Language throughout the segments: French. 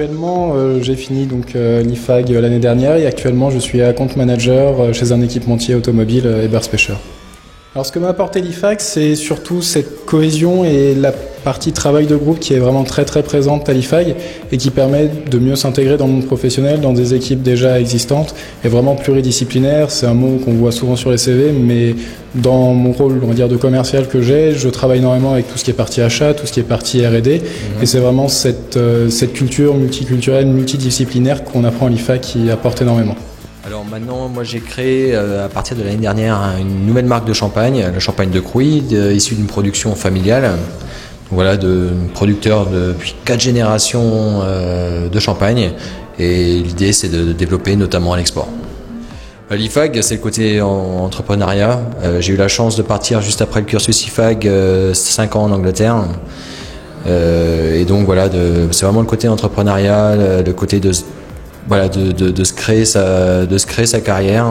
actuellement, j'ai fini donc l'IFAG l'année dernière et actuellement je suis account manager chez un équipementier automobile Eber Speicher. Alors ce que m'a apporté l'IFAG, c'est surtout cette cohésion et la partie travail de groupe qui est vraiment très très présente à l'IFAG et qui permet de mieux s'intégrer dans le monde professionnel, dans des équipes déjà existantes et vraiment pluridisciplinaire. C'est un mot qu'on voit souvent sur les CV, mais dans mon rôle, on va dire, de commercial que j'ai, je travaille énormément avec tout ce qui est partie achat, tout ce qui est partie R&D et c'est vraiment cette culture multiculturelle, multidisciplinaire qu'on apprend à l'IFAG qui apporte énormément. Alors maintenant, moi j'ai créé à partir de l'année dernière une nouvelle marque de champagne, le champagne de Crouy, issu d'une production familiale. Voilà, de producteur depuis 4 générations de champagne. Et l'idée c'est de développer notamment à l'export. L'IFAG, c'est le côté entrepreneuriat. J'ai eu la chance de partir juste après le cursus IFAG, 5 ans en Angleterre. Et donc voilà, c'est vraiment le côté entrepreneuriat, le côté de se créer sa carrière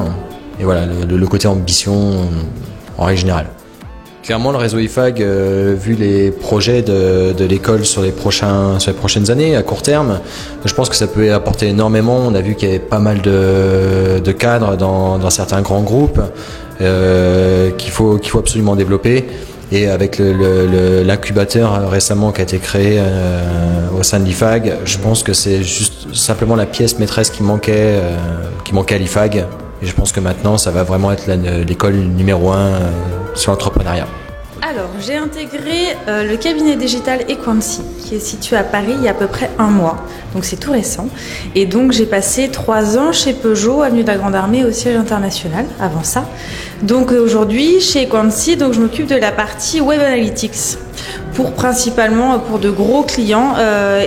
et voilà le côté ambition en règle générale. Clairement, le réseau IFAG, vu les projets de l'école sur les prochaines années à court terme, je pense que ça peut apporter énormément. On a vu qu'il y avait pas mal de cadres dans certains grands groupes qu'il faut absolument développer. Et avec l'incubateur récemment qui a été créé au sein de l'IFAG, je pense que c'est juste simplement la pièce maîtresse qui manquait à l'IFAG. Et je pense que maintenant, ça va vraiment être l'école numéro 1 sur l'entrepreneuriat. Alors, j'ai intégré le cabinet digital Equancy, qui est situé à Paris il y a à peu près 1 mois. Donc, c'est tout récent. Et donc, j'ai passé 3 ans chez Peugeot, avenue de la Grande Armée, au siège international, avant ça. Donc, aujourd'hui, chez Equancy, donc, je m'occupe de la partie Web Analytics, principalement pour de gros clients,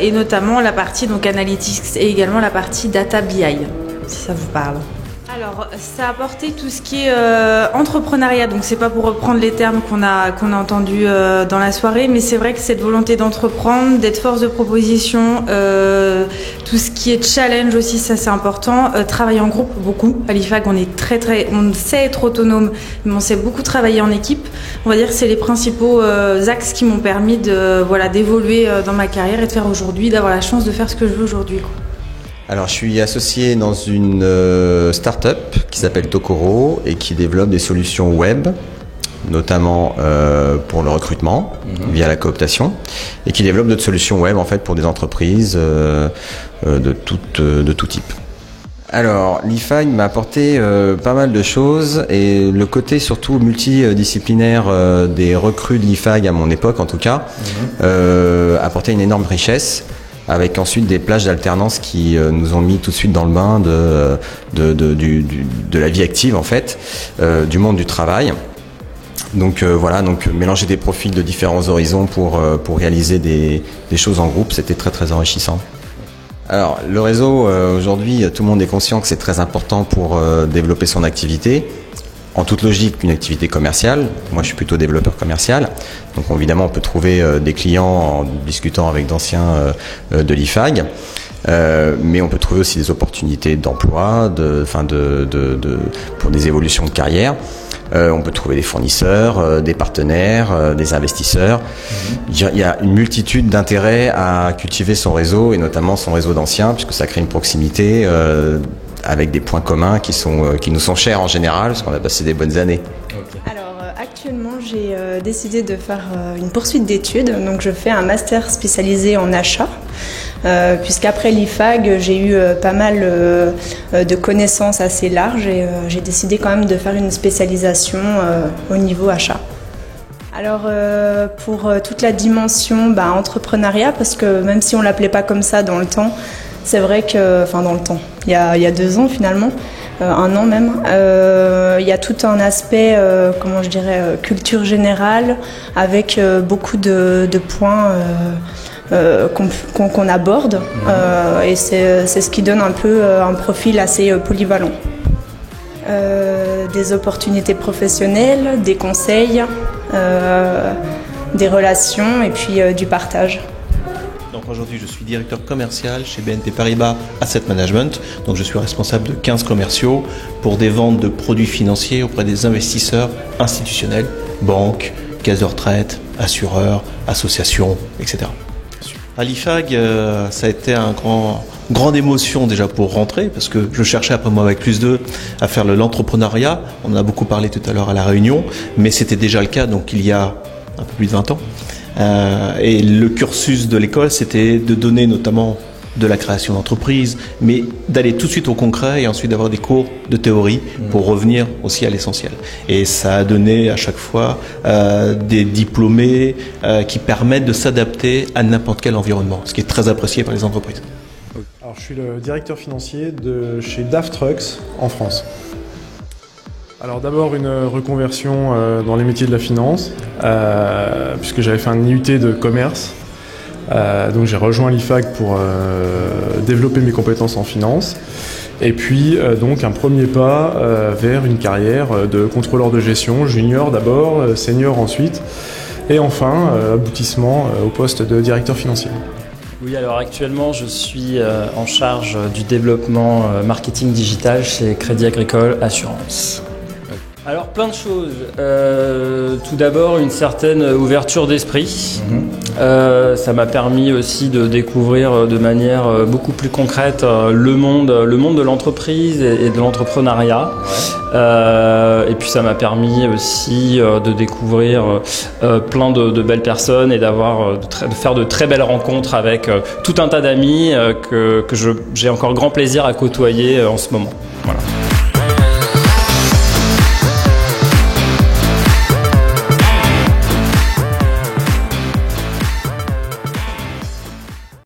et notamment la partie donc, Analytics et également la partie Data BI, si ça vous parle. Alors, ça a apporté tout ce qui est entrepreneuriat, donc c'est pas pour reprendre les termes qu'on a entendus dans la soirée, mais c'est vrai que cette volonté d'entreprendre, d'être force de proposition, tout ce qui est challenge aussi, ça c'est important, travailler en groupe beaucoup. À l'IFAG, on sait être autonome, mais on sait beaucoup travailler en équipe. On va dire que c'est les principaux axes qui m'ont permis d'évoluer dans ma carrière et de faire aujourd'hui, d'avoir la chance de faire ce que je veux aujourd'hui, quoi. Alors, je suis associé dans une start-up qui s'appelle Tokoro et qui développe des solutions web, notamment pour le recrutement via la cooptation, et qui développe d'autres solutions web en fait pour des entreprises de tout type. Alors, l'IFAG m'a apporté pas mal de choses et le côté surtout multidisciplinaire des recrues de l'IFAG à mon époque en tout cas apportait une énorme richesse. Avec ensuite des plages d'alternance qui nous ont mis tout de suite dans le bain de la vie active en fait, du monde du travail. Donc mélanger des profils de différents horizons pour réaliser des choses en groupe, c'était très très enrichissant. Alors le réseau, aujourd'hui tout le monde est conscient que c'est très important pour développer son activité. En toute logique, une activité commerciale. Moi, je suis plutôt développeur commercial. Donc, évidemment, on peut trouver des clients en discutant avec d'anciens de l'IFAG. Mais on peut trouver aussi des opportunités d'emploi, pour des évolutions de carrière. On peut trouver des fournisseurs, des partenaires, des investisseurs. Il y a une multitude d'intérêts à cultiver son réseau, et notamment son réseau d'anciens, puisque ça crée une proximité avec des points communs qui nous sont chers en général, parce qu'on a passé des bonnes années. Alors actuellement j'ai décidé de faire une poursuite d'études, donc je fais un master spécialisé en achat, puisqu'après l'IFAG j'ai eu pas mal de connaissances assez larges et j'ai décidé quand même de faire une spécialisation au niveau achat. Alors pour toute la dimension entrepreneuriat, parce que même si on l'appelait pas comme ça dans le temps, c'est vrai que, dans le temps, il y a 2 ans finalement, 1 an même, il y a tout un aspect, culture générale, avec beaucoup de points qu'on aborde, et c'est ce qui donne un peu un profil assez polyvalent. Des opportunités professionnelles, des conseils, des relations et puis du partage. Donc aujourd'hui, je suis directeur commercial chez BNP Paribas Asset Management. Donc je suis responsable de 15 commerciaux pour des ventes de produits financiers auprès des investisseurs institutionnels, banques, caisses de retraite, assureurs, associations, etc. À l'IFAG, ça a été grande émotion déjà pour rentrer, parce que je cherchais après moi avec plus 2 à faire l'entrepreneuriat. On en a beaucoup parlé tout à l'heure à la réunion, mais c'était déjà le cas donc il y a un peu plus de 20 ans. Et le cursus de l'école, c'était de donner notamment de la création d'entreprise, mais d'aller tout de suite au concret et ensuite d'avoir des cours de théorie pour revenir aussi à l'essentiel. Et ça a donné à chaque fois des diplômés qui permettent de s'adapter à n'importe quel environnement, ce qui est très apprécié par les entreprises. Alors, je suis le directeur financier de chez DAF Trucks en France. Alors d'abord une reconversion dans les métiers de la finance, puisque j'avais fait un IUT de commerce. Donc j'ai rejoint l'IFAG pour développer mes compétences en finance. Et puis donc un premier pas vers une carrière de contrôleur de gestion, junior d'abord, senior ensuite, et enfin aboutissement au poste de directeur financier. Oui, alors actuellement je suis en charge du développement marketing digital chez Crédit Agricole Assurance. Alors plein de choses. Tout d'abord une certaine ouverture d'esprit. Ça m'a permis aussi de découvrir de manière beaucoup plus concrète le monde de l'entreprise et de l'entrepreneuriat. Et puis ça m'a permis aussi de découvrir plein de belles personnes et de faire de très belles rencontres avec tout un tas d'amis que j'ai encore grand plaisir à côtoyer en ce moment. Voilà.